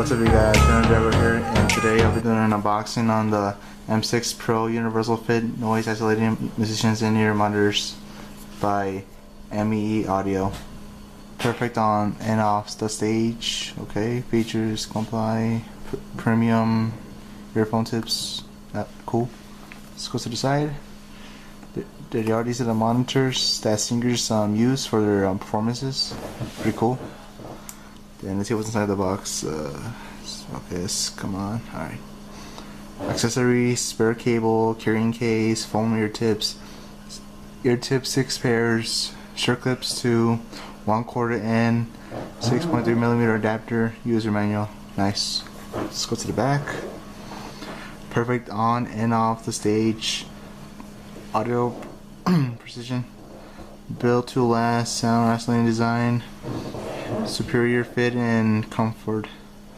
What's up you guys, Driver here, and today I'll be doing an unboxing on the M6 Pro Universal Fit Noise Isolating Musicians in-ear monitors by MEE Audio. Perfect on and off the stage. Okay, features comply, premium earphone tips. Cool. Let's go to the side. They already see the monitors that singers use for their performances. Pretty cool. Then let's see what's inside the box. Okay, come on. Alright. Accessories, spare cable, carrying case, foam ear tips, 6 pairs, shirt clips 2, 1/4 in, 6.3mm adapter, user manual. Nice. Let's go to the back. Perfect on and off the stage. Audio precision. Built to last, sound isolating design. Superior fit and comfort.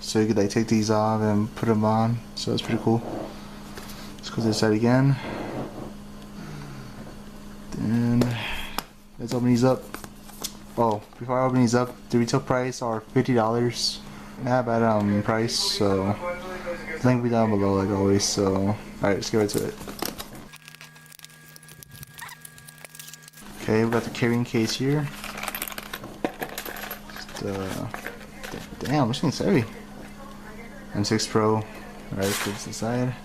So you could like take these off and put them on. So it's pretty cool. Let's go to the side again. Then let's open these up. Oh, before I open these up, the retail price are $50. Not bad price. So link will be down below like always. So alright, let's get right to it. Okay, we got the carrying case here. Damn, this thing's heavy. M6 Pro. Alright, put this aside.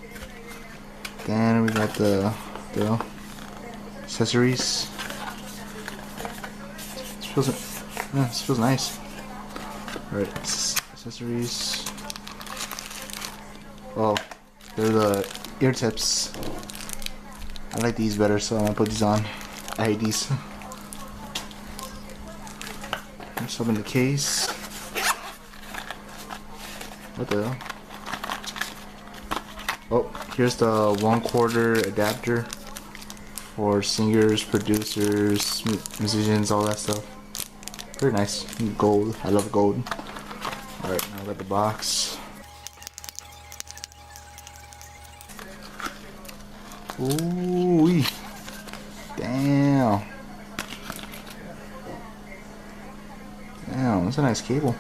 Then we got the accessories. This feels nice. Alright, accessories. Oh, they're the ear tips. I like these better, so I'm gonna put these on. I hate these. Let's open the case. What the hell? Oh, here's the 1/4 adapter for singers, producers, musicians, all that stuff. Very nice. Gold. I love gold. Alright, now I got the box. Ooh, damn. Damn, that's a nice cable.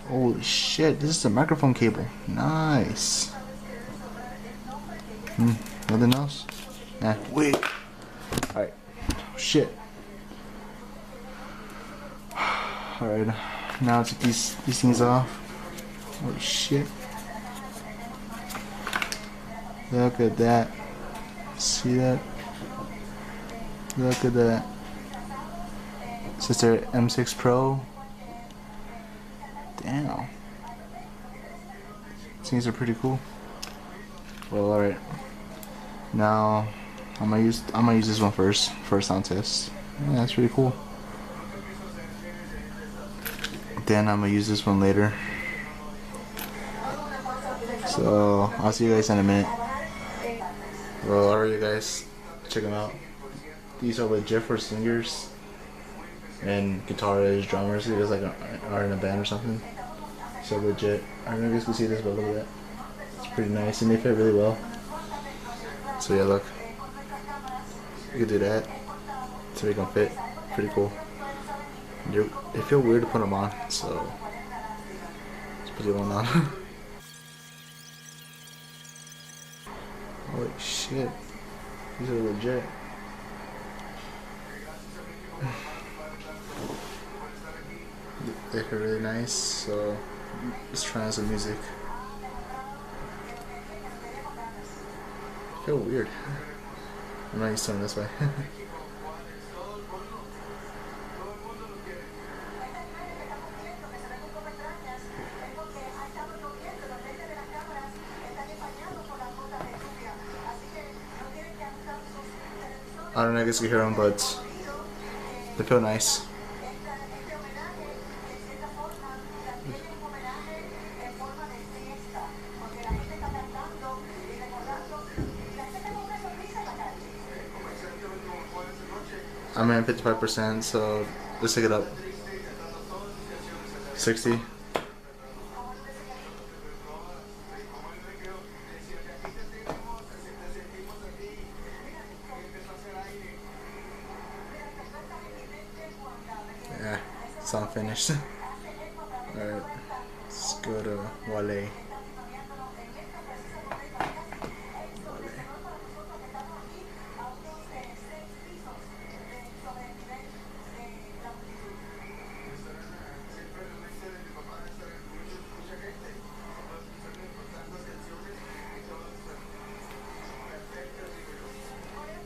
Holy shit, this is a microphone cable. Nice. Nothing else? Nah, wait. Alright. Shit. Alright, now take these things off. Holy shit. Look at that. See that? Look at that. This is their M6 Pro. Damn. These are pretty cool. Well, alright. Now I'm gonna use this one first for a sound test. Yeah, that's pretty cool. Then I'm gonna use this one later. So I'll see you guys in a minute. Well, alright, you guys, check them out. These are legit for singers and guitarists, drummers, who just like are in a band or something. So legit. I don't know if you guys can see this, but look at that. It's pretty nice and they fit really well. So yeah, look. You can do that. So they can fit. Pretty cool. They feel weird to put them on, so let's put the one on. Holy shit. These are legit. They feel really nice, so let's try on some music. I feel weird. I'm not used to them this way. I don't know, I guess you can hear them, but they feel nice. I'm at 55%, so let's take it up. 60. Yeah, sound finished. Alright, go to Wale.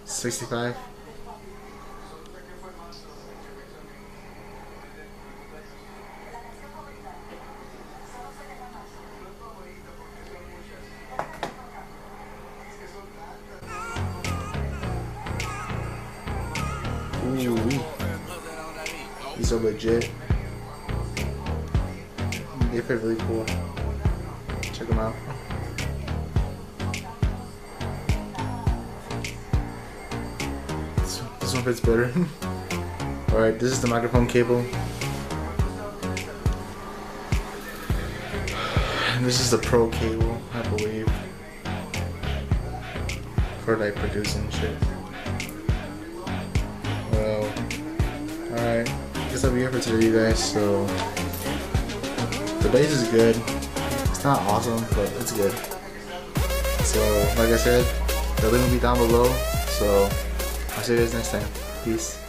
65. Ooh, these are legit. They fit really cool. Check them out. This one fits better. Alright, this is the microphone cable. And this is the pro cable, I believe. For like producing shit. Well, alright. Guess that'll be it for today, you guys. So, the bass is good. It's not awesome, but it's good. So, like I said, the link will be down below. So, I'll see you guys next time. Peace.